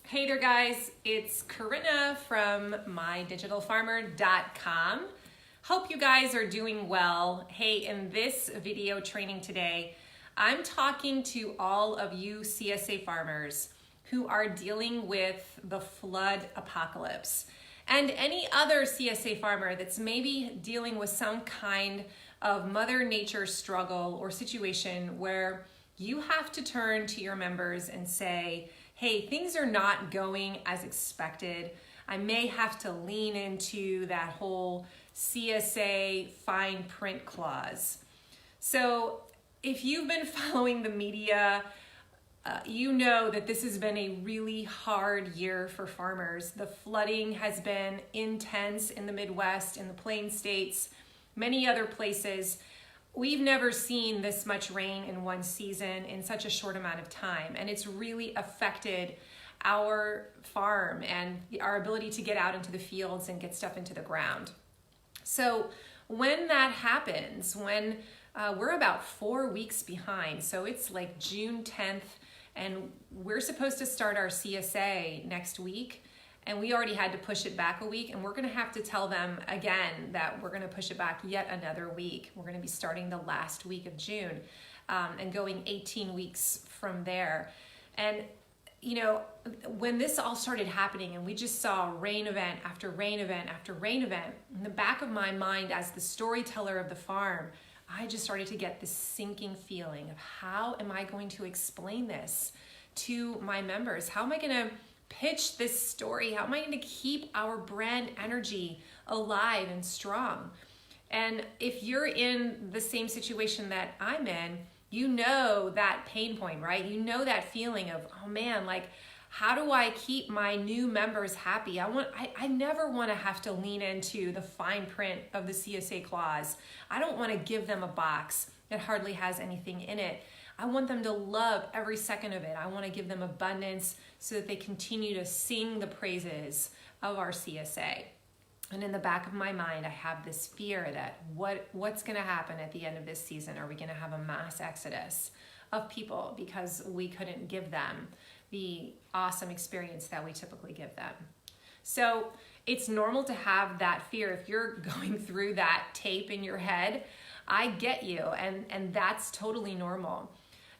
Hey there guys, it's Corinna from mydigitalfarmer.com. Hope you guys are doing well. Hey, in this video training today, I'm talking to all of you CSA farmers who are dealing with the flood apocalypse and any other CSA farmer that's maybe dealing with some kind of Mother Nature struggle or situation where you have to turn to your members and say, hey, things are not going as expected. I may have to lean into that whole CSA fine print clause. So if you've been following the media, you know that this has been a really hard year for farmers. The flooding has been intense in the Midwest, in the Plain States, many other places. We've never seen this much rain in one season in such a short amount of time, and it's really affected our farm and our ability to get out into the fields and get stuff into the ground. So when that happens, when we're about 4 weeks behind, so it's like June 10th, and we're supposed to start our CSA next week, and we already had to push it back a week, and we're gonna have to tell them again that we're gonna push it back yet another week. We're gonna be starting the last week of June and going 18 weeks from there. And you know, when this all started happening and we just saw rain event after rain event after rain event, in the back of my mind as the storyteller of the farm, I just started to get this sinking feeling of how am I going to explain this to my members? How am I gonna pitch this story? How am I going to keep our brand energy alive and strong? And if you're in the same situation that I'm in, you know that pain point, right? You know that feeling of, oh man, like, how do I keep my new members happy? I never want to have to lean into the fine print of the CSA clause. I don't want to give them a box that hardly has anything in it. I want them to love every second of it. I want to give them abundance so that they continue to sing the praises of our CSA. And in the back of my mind, I have this fear that what's going to happen at the end of this season? Are we going to have a mass exodus of people because we couldn't give them the awesome experience that we typically give them? So it's normal to have that fear. If you're going through that tape in your head, I get you, and that's totally normal.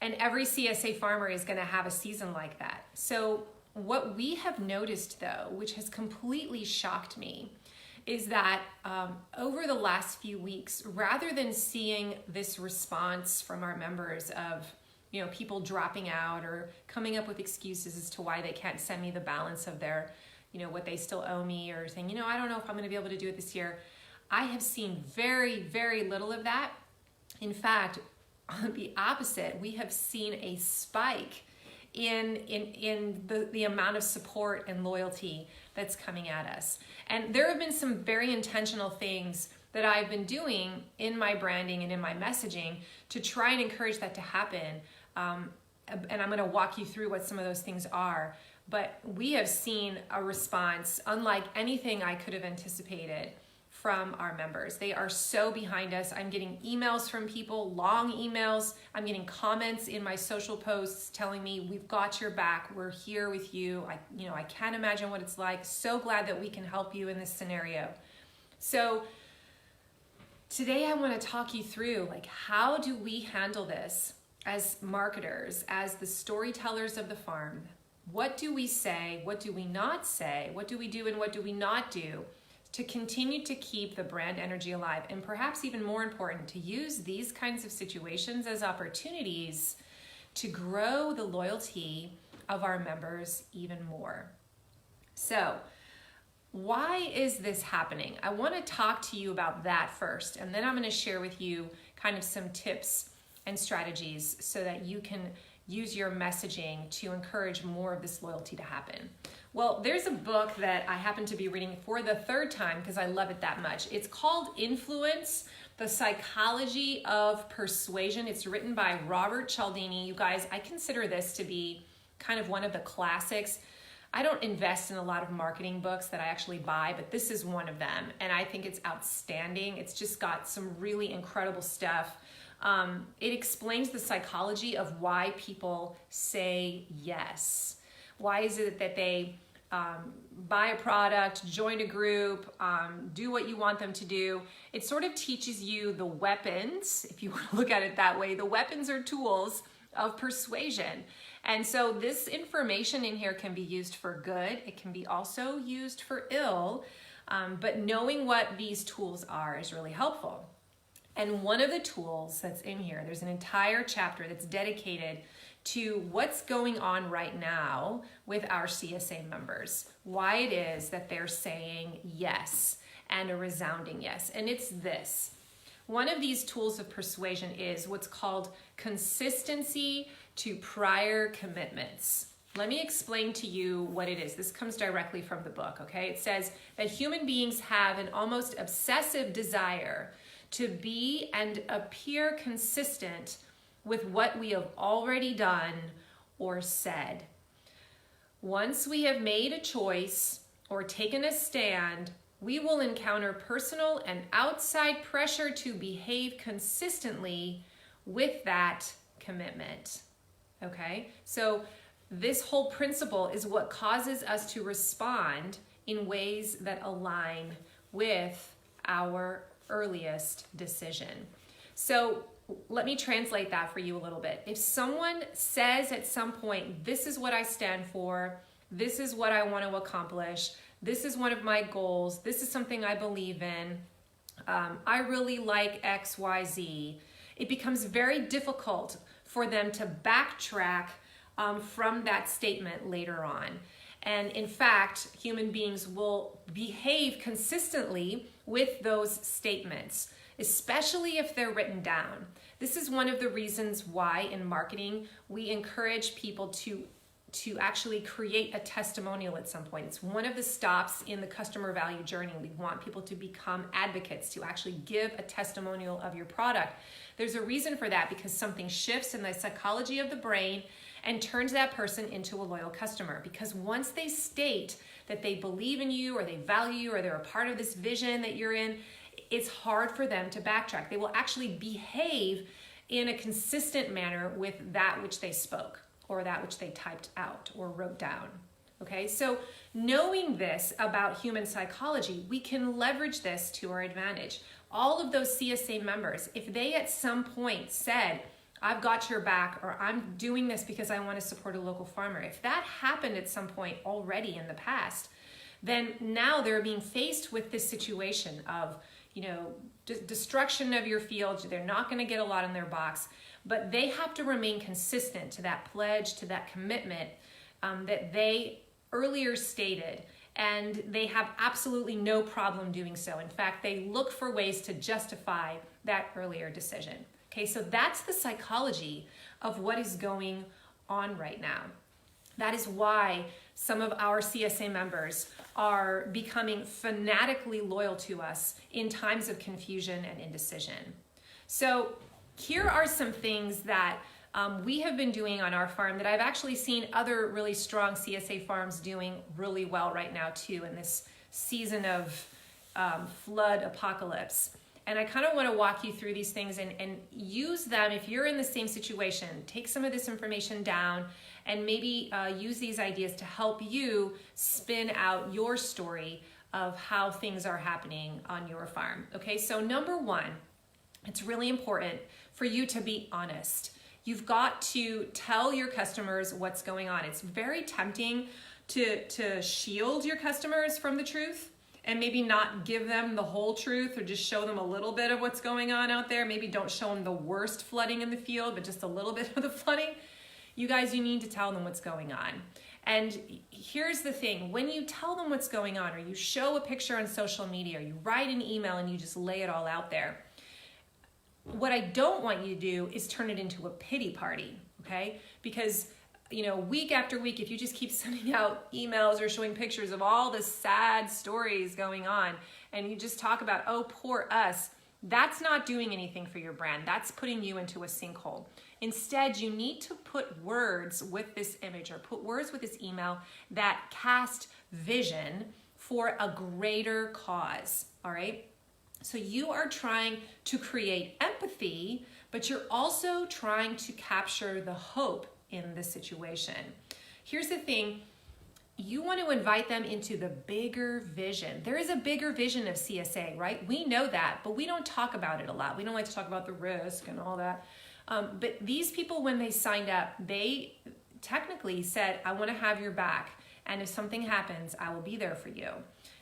And every CSA farmer is going to have a season like that. So what we have noticed, though, which has completely shocked me, is that over the last few weeks, rather than seeing this response from our members of, you know, people dropping out or coming up with excuses as to why they can't send me the balance of their, you know, what they still owe me, or saying, you know, I don't know if I'm going to be able to do it this year, I have seen very, very little of that. In fact, on the opposite, we have seen a spike in the amount of support and loyalty that's coming at us. And there have been some very intentional things that I've been doing in my branding and in my messaging to try and encourage that to happen. And I'm going to walk you through what some of those things are. But we have seen a response unlike anything I could have anticipated from our members. They are so behind us. I'm getting emails from people, long emails. I'm getting comments in my social posts telling me, we've got your back. We're here with you. I can't imagine what it's like. So glad that we can help you in this scenario. So today I want to talk you through, like, how do we handle this as marketers, as the storytellers of the farm? What do we say? What do we not say? What do we do and what do we not do to continue to keep the brand energy alive? And perhaps even more important, to use these kinds of situations as opportunities to grow the loyalty of our members even more. So why is this happening? I want to talk to you about that first, and then I'm going to share with you kind of some tips and strategies so that you can use your messaging to encourage more of this loyalty to happen. Well, there's a book that I happen to be reading for the third time because I love it that much. It's called Influence, The Psychology of Persuasion. It's written by Robert Cialdini. You guys, I consider this to be kind of one of the classics. I don't invest in a lot of marketing books that I actually buy, but this is one of them, and I think it's outstanding. It's just got some really incredible stuff. It explains the psychology of why people say yes. Why is it that they buy a product, join a group, do what you want them to do? It sort of teaches you the weapons, if you want to look at it that way. The weapons or tools of persuasion. And so this information in here can be used for good. It can be also used for ill, but knowing what these tools are is really helpful. And one of the tools that's in here, there's an entire chapter that's dedicated to what's going on right now with our CSA members, why it is that they're saying yes, and a resounding yes. And it's this. One of these tools of persuasion is what's called consistency to prior commitments. Let me explain to you what it is. This comes directly from the book, okay? It says that human beings have an almost obsessive desire to be and appear consistent with what we have already done or said. Once we have made a choice or taken a stand, we will encounter personal and outside pressure to behave consistently with that commitment. Okay? So this whole principle is what causes us to respond in ways that align with our earliest decision. So let me translate that for you a little bit. If someone says at some point, this is what I stand for, this is what I want to accomplish, this is one of my goals, this is something I believe in, I really like X, Y, Z, it becomes very difficult for them to backtrack from that statement later on. And in fact, human beings will behave consistently with those statements, especially if they're written down. This is one of the reasons why in marketing we encourage people to actually create a testimonial at some point. It's one of the stops in the customer value journey. We want people to become advocates, to actually give a testimonial of your product. There's a reason for that, because something shifts in the psychology of the brain and turns that person into a loyal customer. Because once they state that they believe in you, or they value you, or they're a part of this vision that you're in, it's hard for them to backtrack. They will actually behave in a consistent manner with that which they spoke, or that which they typed out or wrote down. Okay, so knowing this about human psychology, we can leverage this to our advantage. All of those CSA members, if they at some point said, I've got your back, or I'm doing this because I want to support a local farmer, if that happened at some point already in the past, then now they're being faced with this situation of, destruction of your field. They're not going to get a lot in their box, but they have to remain consistent to that pledge, to that commitment that they earlier stated, and they have absolutely no problem doing so. In fact, they look for ways to justify that earlier decision. Okay, so that's the psychology of what is going on right now. That is why some of our CSA members are becoming fanatically loyal to us in times of confusion and indecision. So here are some things that we have been doing on our farm that I've actually seen other really strong CSA farms doing really well right now too, in this season of flood apocalypse. And I kind of want to walk you through these things and use them if you're in the same situation. Take some of this information down and maybe use these ideas to help you spin out your story of how things are happening on your farm. Okay, so number one, it's really important for you to be honest. You've got to tell your customers what's going on. It's very tempting to shield your customers from the truth and maybe not give them the whole truth, or just show them a little bit of what's going on out there. Maybe don't show them the worst flooding in the field, but just a little bit of the flooding. You guys, you need to tell them what's going on. And here's the thing, when you tell them what's going on, or you show a picture on social media, or you write an email and you just lay it all out there, what I don't want you to do is turn it into a pity party, okay? Because week after week, if you just keep sending out emails or showing pictures of all the sad stories going on, and you just talk about, oh, poor us, that's not doing anything for your brand. That's putting you into a sinkhole. Instead, you need to put words with this image, or put words with this email that cast vision for a greater cause, all right? So you are trying to create empathy, but you're also trying to capture the hope in the situation. here's the thing. You want to invite them into the bigger vision. There is a bigger vision of CSA, right? We know that, but we don't talk about it a lot. We don't like to talk about the risk and all that. But these people, when they signed up, they technically said, I want to have your back. And if something happens, I will be there for you.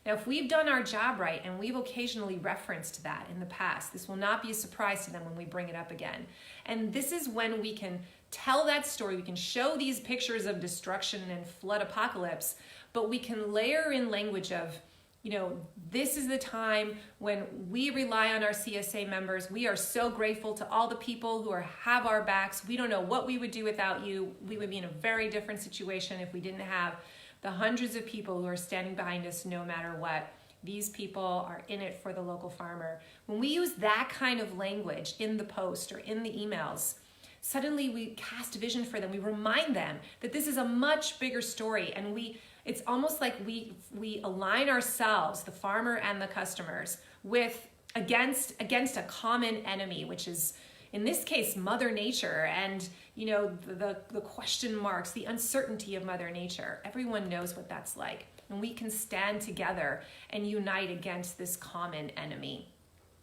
Now, if we've done our job right, and we've occasionally referenced that in the past, this will not be a surprise to them when we bring it up again. And this is when we can tell that story. We can show these pictures of destruction and flood apocalypse, but we can layer in language of, this is the time when we rely on our CSA members. We are so grateful to all the people who have our backs. We don't know what we would do without you. We would be in a very different situation if we didn't have the hundreds of people who are standing behind us no matter what. These people are in it for the local farmer. When we use that kind of language in the post or in the emails, suddenly we cast vision for them. We remind them that this is a much bigger story, and it's almost like we align ourselves, the farmer and the customers, with against a common enemy, which is in this case Mother Nature, and the question marks, the uncertainty of Mother Nature. Everyone knows what that's like, and we can stand together and unite against this common enemy.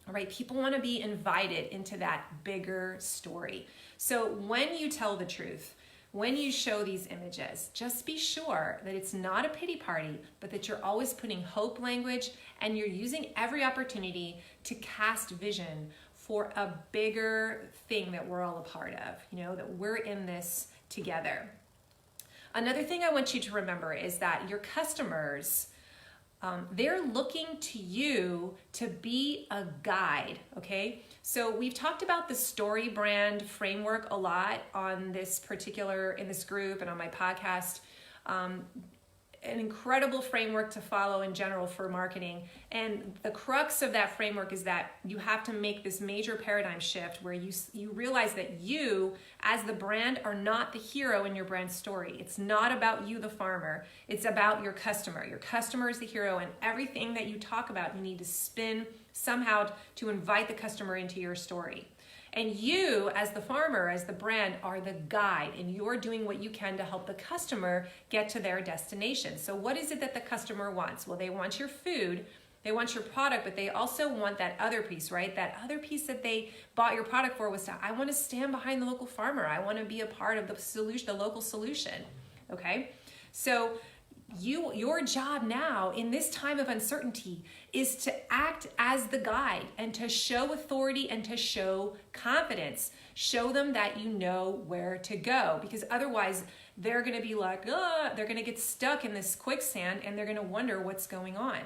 All right, people want to be invited into that bigger story. So when you tell the truth, when you show these images, just be sure that it's not a pity party, but that you're always putting hope language, and you're using every opportunity to cast vision for a bigger thing that we're all a part of, that we're in this together. Another thing I want you to remember is that your customers, they're looking to you to be a guide, okay? So we've talked about the story brand framework a lot in this group and on my podcast. An incredible framework to follow in general for marketing. And the crux of that framework is that you have to make this major paradigm shift where you realize that you, as the brand, are not the hero in your brand story. It's not about you, the farmer. It's about your customer. Your customer is the hero, and everything that you talk about, you need to spin somehow to invite the customer into your story. And you, as the farmer, as the brand, are the guide, and you're doing what you can to help the customer get to their destination. So what is it that the customer wants? Well, they want your food, they want your product, but they also want that other piece, right? That other piece that they bought your product for was I want to stand behind the local farmer. I want to be a part of the solution, the local solution, okay? So your job now in this time of uncertainty is to act as the guide and to show authority and to show confidence. Show them that you know where to go, because otherwise they're going to be like, they're going to get stuck in this quicksand and they're going to wonder what's going on.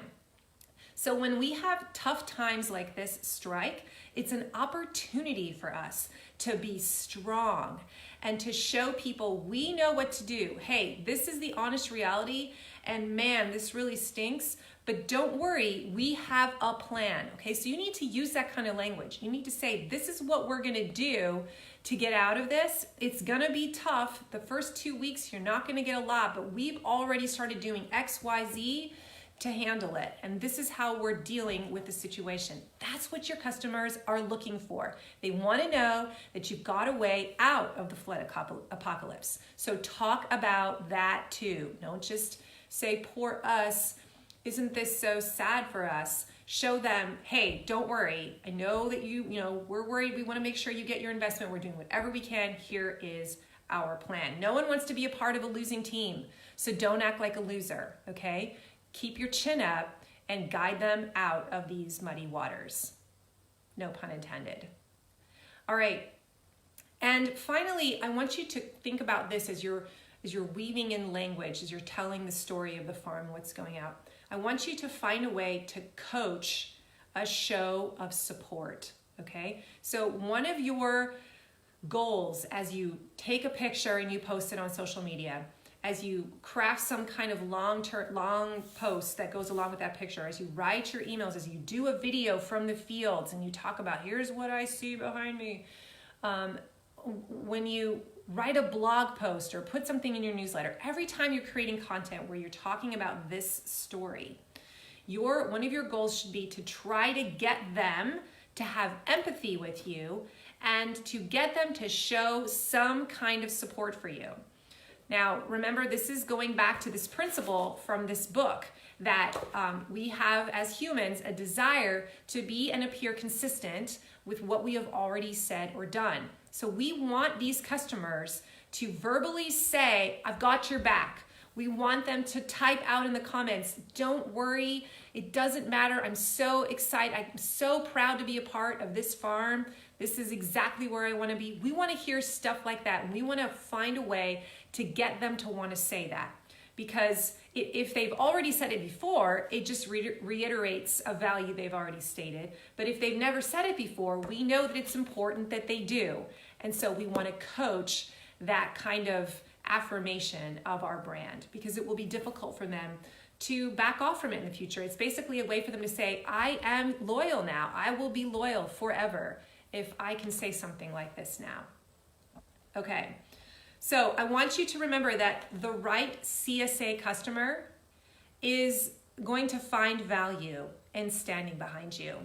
So when we have tough times like this strike, it's an opportunity for us to be strong and to show people we know what to do. Hey, this is the honest reality, and man, this really stinks, but don't worry, we have a plan, okay? So you need to use that kind of language. You need to say, this is what we're gonna do to get out of this. It's gonna be tough. The first 2 weeks, you're not gonna get a lot, but we've already started doing X, Y, Z to handle it. And this is how we're dealing with the situation. That's what your customers are looking for. They want to know that you've got a way out of the flood apocalypse. So talk about that too. Don't just say, poor us, isn't this so sad for us? Show them, hey, don't worry. I know that we're worried. We want to make sure you get your investment. We're doing whatever we can. Here is our plan. No one wants to be a part of a losing team. So don't act like a loser, okay? Keep your chin up and guide them out of these muddy waters. No pun intended. All right. And finally, I want you to think about this as you're weaving in language, as you're telling the story of the farm, what's going out. I want you to find a way to coach a show of support, okay? So one of your goals as you take a picture and you post it on social media, as you craft some kind of long post that goes along with that picture, as you write your emails, as you do a video from the fields and you talk about, here's what I see behind me. When you write a blog post or put something in your newsletter, every time you're creating content where you're talking about this story, one of your goals should be to try to get them to have empathy with you and to get them to show some kind of support for you. Now, remember, this is going back to this principle from this book that we have as humans a desire to be and appear consistent with what we have already said or done. So we want these customers to verbally say, I've got your back. We want them to type out in the comments, don't worry, it doesn't matter. I'm so excited. I'm so proud to be a part of this farm. This is exactly where I want to be. We want to hear stuff like that. And we want to find a way to get them to want to say that. Because if they've already said it before, it just reiterates a value they've already stated. But if they've never said it before, we know that it's important that they do. And so we want to coach that kind of affirmation of our brand, because it will be difficult for them to back off from it in the future. It's basically a way for them to say, I am loyal now. I will be loyal forever if I can say something like this now. Okay, so I want you to remember that the right CSA customer is going to find value in standing behind you.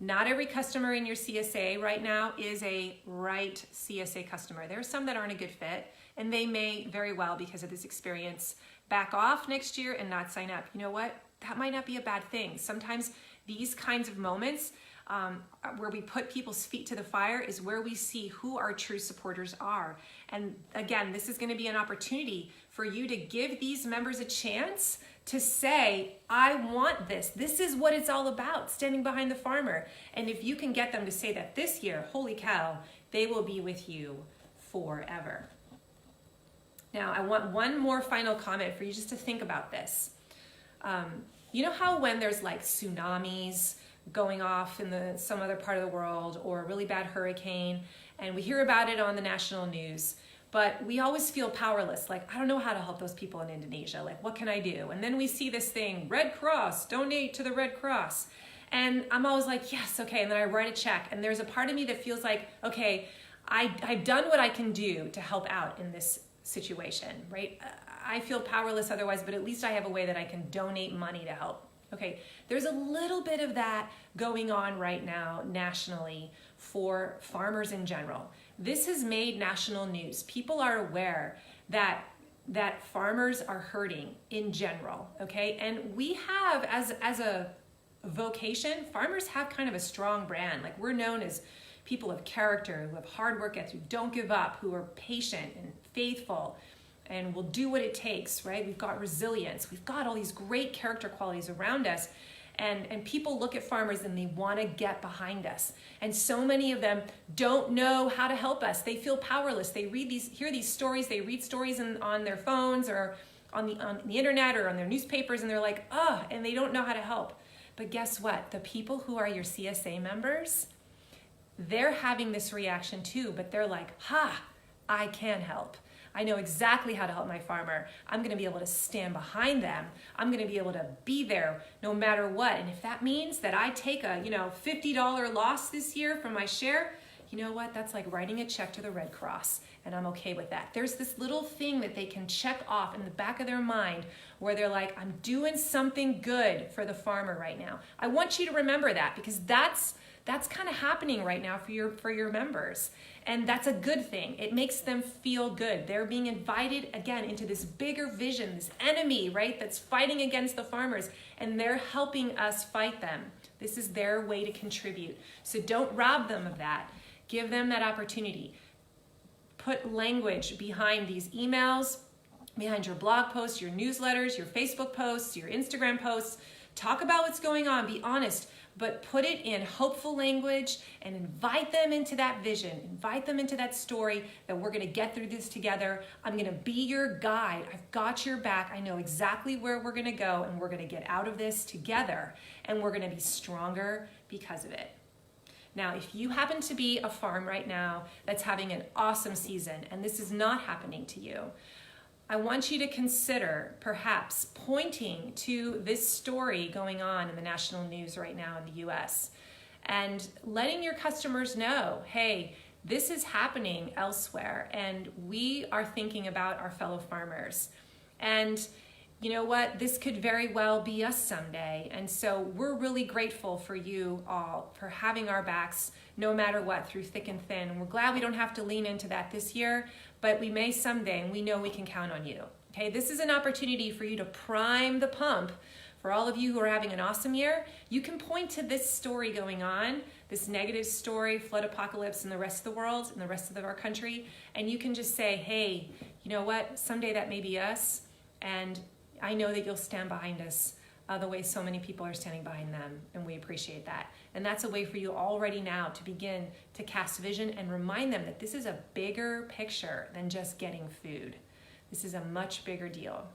Not every customer in your CSA right now is a right CSA customer. There are some that aren't a good fit, and they may very well, because of this experience, back off next year and not sign up. You know what? That might not be a bad thing. Sometimes these kinds of moments where we put people's feet to the fire is where we see who our true supporters are. And again, this is going to be an opportunity for you to give these members a chance to say, I want this. This is what it's all about, standing behind the farmer. And if you can get them to say that this year, holy cow, they will be with you forever. Now, I want one more final comment for you just to think about this. You know how when there's like tsunamis going off in some other part of the world, or a really bad hurricane, and we hear about it on the national news, but we always feel powerless. Like, I don't know how to help those people in Indonesia. Like, what can I do? And then we see this thing, Red Cross, donate to the Red Cross. And I'm always like, yes, okay. And then I write a check. And there's a part of me that feels like, okay, I've done what I can do to help out in this situation, right? I feel powerless otherwise, but at least I have a way that I can donate money to help. Okay, there's a little bit of that going on right now nationally for farmers in general. This has made national news. People are aware that farmers are hurting in general, okay? And we have, as a vocation, farmers have kind of a strong brand. Like, we're known as people of character, who have hard work ethic, who don't give up, who are patient and faithful, and will do what it takes, right? We've got resilience. We've got all these great character qualities around us. And people look at farmers and they want to get behind us. And so many of them don't know how to help us. They feel powerless. They hear these stories, they read stories on their phones or on the internet or on their newspapers, and they're like, oh, and they don't know how to help. But guess what? The people who are your CSA members, they're having this reaction too, but they're like, I can help. I know exactly how to help my farmer. I'm going to be able to stand behind them. I'm going to be able to be there no matter what. And if that means that I take a, $50 loss this year from my share, you know what? That's like writing a check to the Red Cross, and I'm okay with that. There's this little thing that they can check off in the back of their mind where they're like, I'm doing something good for the farmer right now. I want you to remember that, because that's kind of happening right now for your members. And that's a good thing. It makes them feel good. They're being invited again into this bigger vision, this enemy, right, that's fighting against the farmers, and they're helping us fight them. This is their way to contribute. So don't rob them of that. Give them that opportunity. Put language behind these emails, behind your blog posts, your newsletters, your Facebook posts, your Instagram posts. Talk about what's going on. Be honest. But put it in hopeful language and invite them into that vision. Invite them into that story that we're going to get through this together. I'm going to be your guide. I've got your back. I know exactly where we're going to go, and we're going to get out of this together, and we're going to be stronger because of it. Now, if you happen to be a farm right now that's having an awesome season and this is not happening to you, I want you to consider perhaps pointing to this story going on in the national news right now in the US and letting your customers know, hey, this is happening elsewhere and we are thinking about our fellow farmers. And you know what, this could very well be us someday. And so we're really grateful for you all for having our backs no matter what, through thick and thin. And we're glad we don't have to lean into that this year, but we may someday, and we know we can count on you. Okay, this is an opportunity for you to prime the pump. For all of you who are having an awesome year, you can point to this story going on, this negative story, flood apocalypse in the rest of the world, in the rest of our country, and you can just say, hey, you know what, someday that may be us, and I know that you'll stand behind us the way so many people are standing behind them, and we appreciate that. And that's a way for you already now to begin to cast vision and remind them that this is a bigger picture than just getting food. This is a much bigger deal.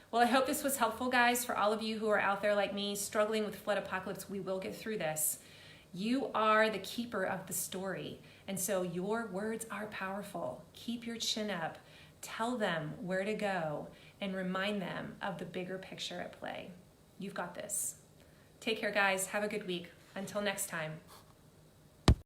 Well, I hope this was helpful, guys, for all of you who are out there like me, struggling with flood apocalypse. We will get through this. You are the keeper of the story, and so your words are powerful. Keep your chin up. Tell them where to go and remind them of the bigger picture at play. You've got this. Take care, guys. Have a good week. Until next time.